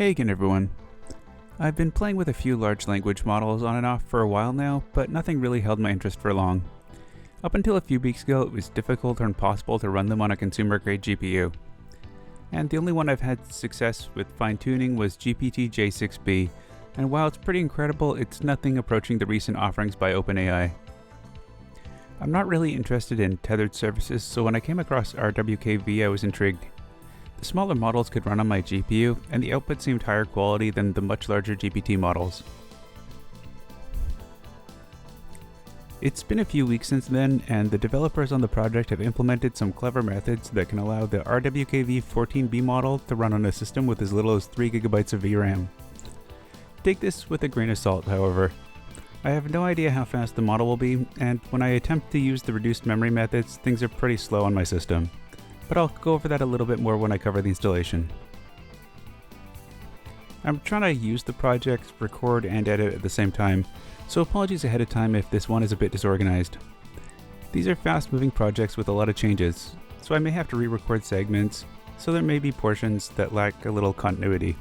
Hey again everyone. I've been playing with a few large language models on and off for a while now, but nothing really held my interest for long. Up until a few weeks ago, it was difficult or impossible to run them on a consumer-grade GPU. And the only one I've had success with fine-tuning was GPT-J6B, and while it's pretty incredible, it's nothing approaching the recent offerings by OpenAI. I'm not really interested in tethered services, so when I came across RWKV, I was intrigued. The smaller models could run on my GPU, and the output seemed higher quality than the much larger GPT models. It's been a few weeks since then, and the developers on the project have implemented some clever methods that can allow the RWKV 14B model to run on a system with as little as 3 GB of VRAM. Take this with a grain of salt, however. I have no idea how fast the model will be, and when I attempt to use the reduced memory methods, things are pretty slow on my system. But I'll go over that a little bit more when I cover the installation. I'm trying to use the project, record, and edit at the same time, so apologies ahead of time if this one is a bit disorganized. These are fast-moving projects with a lot of changes, so I may have to re-record segments, so there may be portions that lack a little continuity.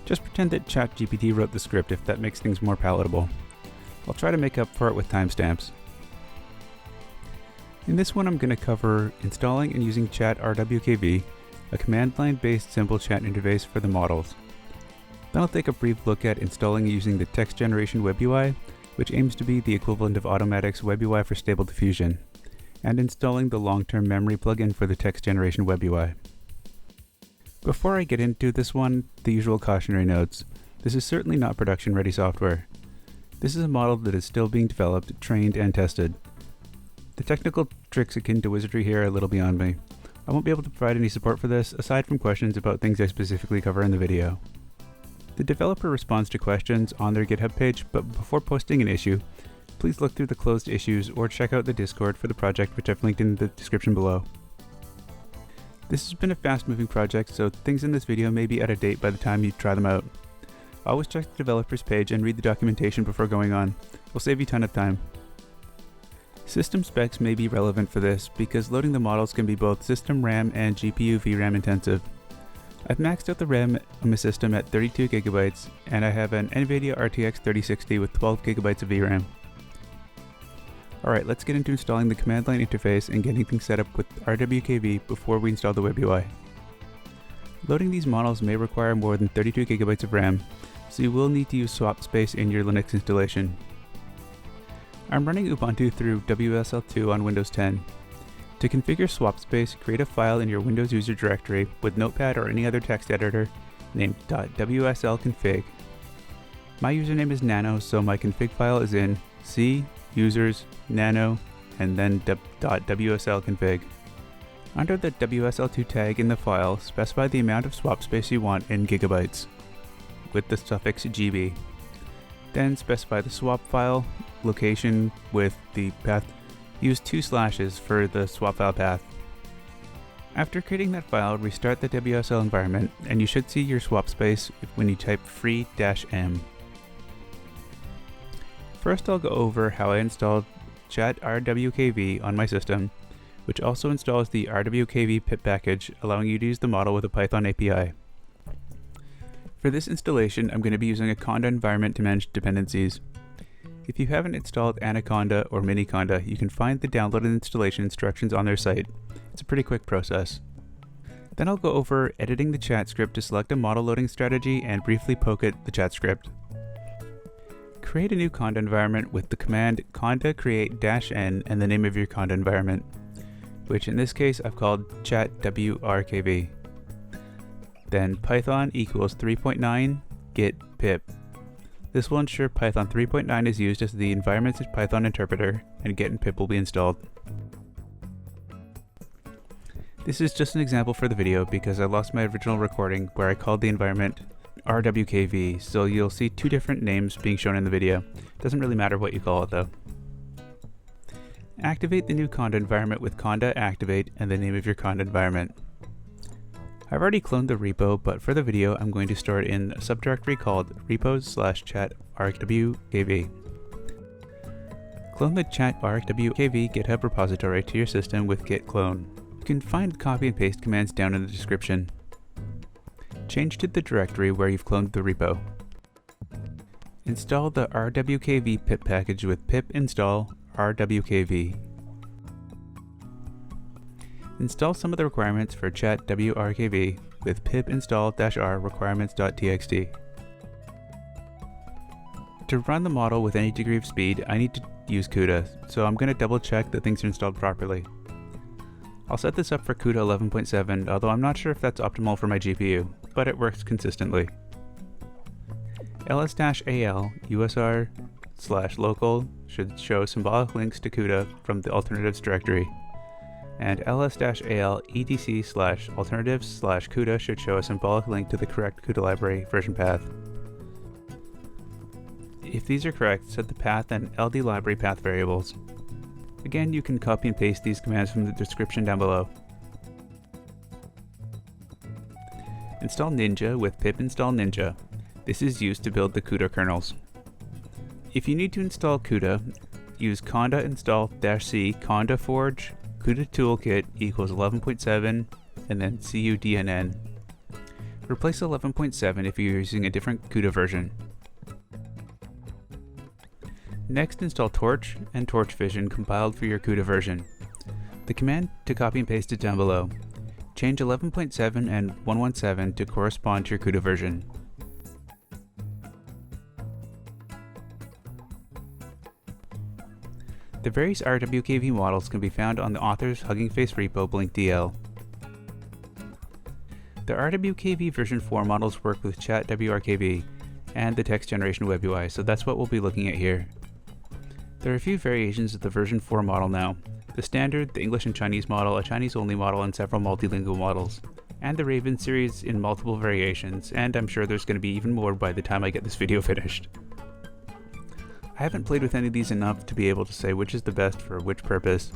Just pretend that ChatGPT wrote the script if that makes things more palatable. I'll try to make up for it with timestamps. In this one I'm going to cover installing and using ChatRWKV, a command line based simple chat interface for the models. Then I'll take a brief look at installing and using the Text-Generation-WebUI, which aims to be the equivalent of Automatic's WebUI for Stable Diffusion, and installing the long-term memory plugin for the Text-Generation-WebUI. Before I get into this one, the usual cautionary notes. This is certainly not production-ready software. This is a model that is still being developed, trained, and tested. The technical tricks akin to wizardry here are a little beyond me. I won't be able to provide any support for this, aside from questions about things I specifically cover in the video. The developer responds to questions on their GitHub page, but before posting an issue, please look through the closed issues or check out the Discord for the project, which I've linked in the description below. This has been a fast-moving project, so things in this video may be out of date by the time you try them out. Always check the developer's page and read the documentation before going on. It will save you a ton of time. System specs may be relevant for this because loading the models can be both system RAM and GPU VRAM intensive. I've maxed out the RAM on my system at 32 GB, and I have an NVIDIA RTX 3060 with 12 GB of VRAM. Alright, let's get into installing the command line interface and getting things set up with RWKV before we install the WebUI. Loading these models may require more than 32 GB of RAM, so you will need to use swap space in your Linux installation. I'm running Ubuntu through WSL2 on Windows 10. To configure swap space, create a file in your Windows user directory with Notepad or any other text editor named .wslconfig. My username is nano, so my config file is in C, users, nano, and then .wslconfig. Under the WSL2 tag in the file, specify the amount of swap space you want in gigabytes, with the suffix GB. Then specify the swap file location with the path. Use 2 slashes for the swap file path. After creating that file, restart the WSL environment, and you should see your swap space when you type free-m. First I'll go over how I installed ChatRWKV on my system, which also installs the RWKV pip package, allowing you to use the model with a Python API. For this installation, I'm going to be using a conda environment to manage dependencies. If you haven't installed Anaconda or Miniconda, you can find the download and installation instructions on their site. It's a pretty quick process. Then I'll go over editing the chat script to select a model loading strategy and briefly poke at the chat script. Create a new conda environment with the command conda create -n and the name of your conda environment, which in this case I've called ChatRWKV. Then Python equals 3.9 git pip. This will ensure Python 3.9 is used as the environment's Python interpreter, and git and pip will be installed. This is just an example for the video because I lost my original recording where I called the environment RWKV, so you'll see 2 different names being shown in the video. Doesn't really matter what you call it though. Activate the new conda environment with conda activate and the name of your conda environment. I've already cloned the repo, but for the video I'm going to store it in a subdirectory called repos/ChatRWKV. Clone the ChatRWKV GitHub repository to your system with git clone. You can find copy and paste commands down in the description. Change to the directory where you've cloned the repo. Install the RWKV pip package with pip install RWKV. Install some of the requirements for ChatRWKV with pip install-r requirements.txt. To run the model with any degree of speed, I need to use CUDA, so I'm going to double check that things are installed properly. I'll set this up for CUDA 11.7, although I'm not sure if that's optimal for my GPU, but it works consistently. ls-al usr/local should show symbolic links to CUDA from the alternatives directory, and ls-al etc/alternatives/CUDA should show a symbolic link to the correct CUDA library version path. If these are correct, set the path and LD library path variables. Again, you can copy and paste these commands from the description down below. Install Ninja with pip install Ninja. This is used to build the CUDA kernels. If you need to install CUDA, use conda install-c conda-forge cudatoolkit equals 11.7 and then cudnn. Replace 11.7 if you're using a different CUDA version. Next, install Torch and Torch Vision compiled for your CUDA version. The command to copy and paste it down below. Change 11.7 and 117 to correspond to your CUDA version. The various RWKV models can be found on the author's Hugging Face repo blinkdl. The RWKV version 4 models work with ChatRWKV and the Text-Generation-WebUI, so that's what we'll be looking at here. There are a few variations of the version 4 model now. The standard, the English and Chinese model, a Chinese-only model, and several multilingual models. And the Raven series in multiple variations, and I'm sure there's going to be even more by the time I get this video finished. I haven't played with any of these enough to be able to say which is the best for which purpose,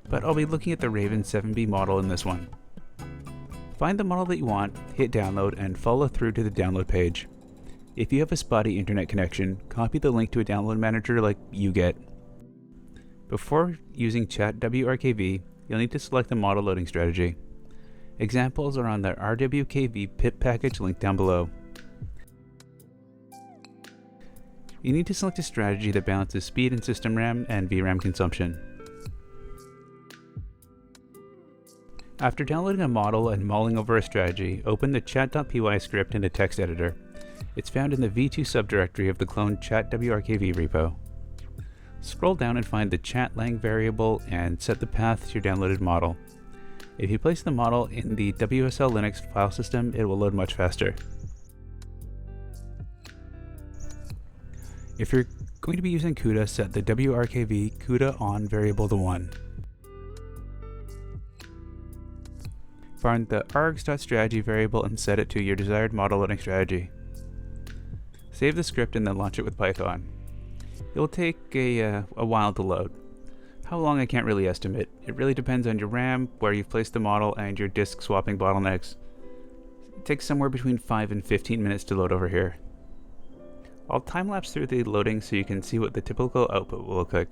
but I'll be looking at the Raven 7B model in this one. Find the model that you want, hit download, and follow through to the download page. If you have a spotty internet connection, copy the link to a download manager like you get. Before using ChatRWKV, you'll need to select the model loading strategy. Examples are on the RWKV pip package linked down below. You need to select a strategy that balances speed and system RAM and VRAM consumption. After downloading a model and mulling over a strategy, open the chat.py script in a text editor. It's found in the v2 subdirectory of the cloned ChatRWKV repo. Scroll down and find the chatlang variable and set the path to your downloaded model. If you place the model in the WSL Linux file system, it will load much faster. If you're going to be using CUDA, set the WRKV CUDA on variable to 1. Find the args.strategy variable and set it to your desired model loading strategy. Save the script and then launch it with Python. It will take a while to load. How long I can't really estimate. It really depends on your RAM, where you've placed the model, and your disk swapping bottlenecks. It takes somewhere between 5 and 15 minutes to load over here. I'll time-lapse through the loading so you can see what the typical output will look like.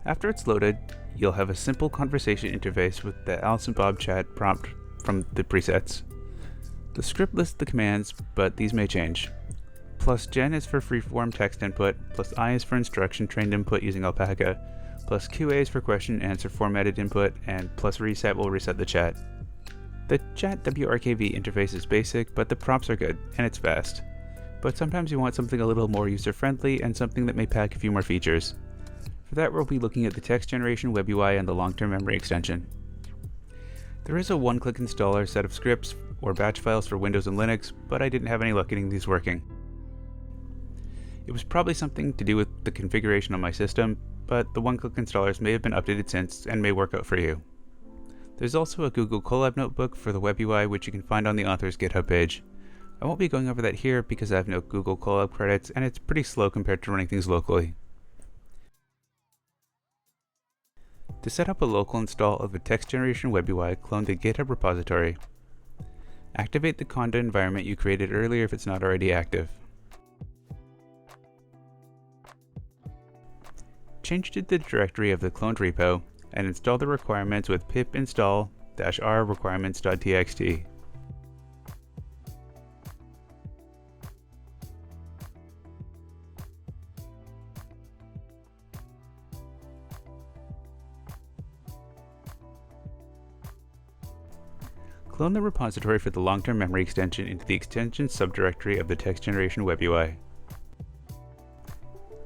After it's loaded, you'll have a simple conversation interface with the Alice and Bob chat prompt from the presets. The script lists the commands, but these may change. +gen is for freeform text input, +i is for instruction trained input using Alpaca, +qa is for question answer formatted input, and +reset will reset the chat. The ChatRWKV interface is basic, but the prompts are good, and it's fast. But sometimes you want something a little more user-friendly and something that may pack a few more features. For that, we'll be looking at the Text-Generation-WebUI and the long-term memory extension. There is a one-click installer set of scripts or batch files for Windows and Linux, but I didn't have any luck getting these working. It was probably something to do with the configuration on my system, but the one-click installers may have been updated since and may work out for you. There's also a Google Colab notebook for the WebUI which you can find on the author's GitHub page. I won't be going over that here because I have no Google Colab credits and it's pretty slow compared to running things locally. To set up a local install of the Text-Generation-WebUI, clone the GitHub repository. Activate the conda environment you created earlier if it's not already active. Change to the directory of the cloned repo and install the requirements with pip install -r requirements.txt. Clone the repository for the long-term memory extension into the extensions subdirectory of the Text-Generation-WebUI.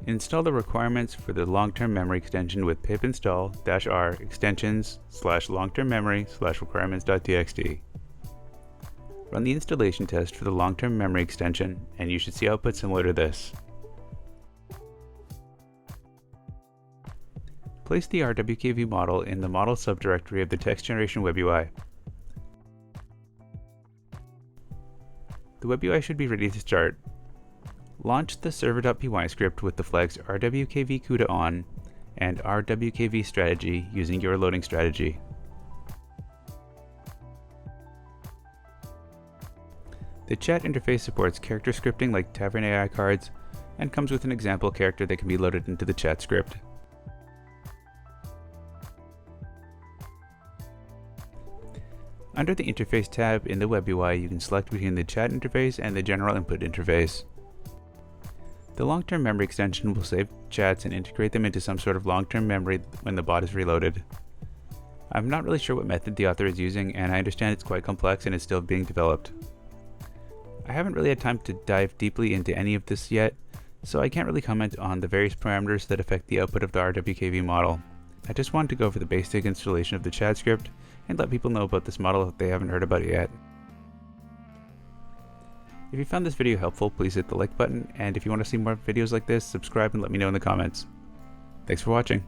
Install the requirements for the long-term memory extension with pip install -r extensions/long-term memory/requirements.txt. Run the installation test for the long-term memory extension, and you should see output similar to this. Place the RWKV model in the model subdirectory of the Text-Generation-WebUI. The WebUI should be ready to start. Launch the server.py script with the flags RWKV cuda on and RWKV strategy using your loading strategy. The chat interface supports character scripting like TavernAI cards and comes with an example character that can be loaded into the chat script. Under the Interface tab in the WebUI, you can select between the chat interface and the general input interface. The long-term memory extension will save chats and integrate them into some sort of long-term memory when the bot is reloaded. I'm not really sure what method the author is using, and I understand it's quite complex and is still being developed. I haven't really had time to dive deeply into any of this yet, so I can't really comment on the various parameters that affect the output of the RWKV model. I just wanted to go over the basic installation of the chat script and let people know about this model if they haven't heard about it yet. If you found this video helpful, please hit the like button, and if you want to see more videos like this, subscribe and let me know in the comments. Thanks for watching.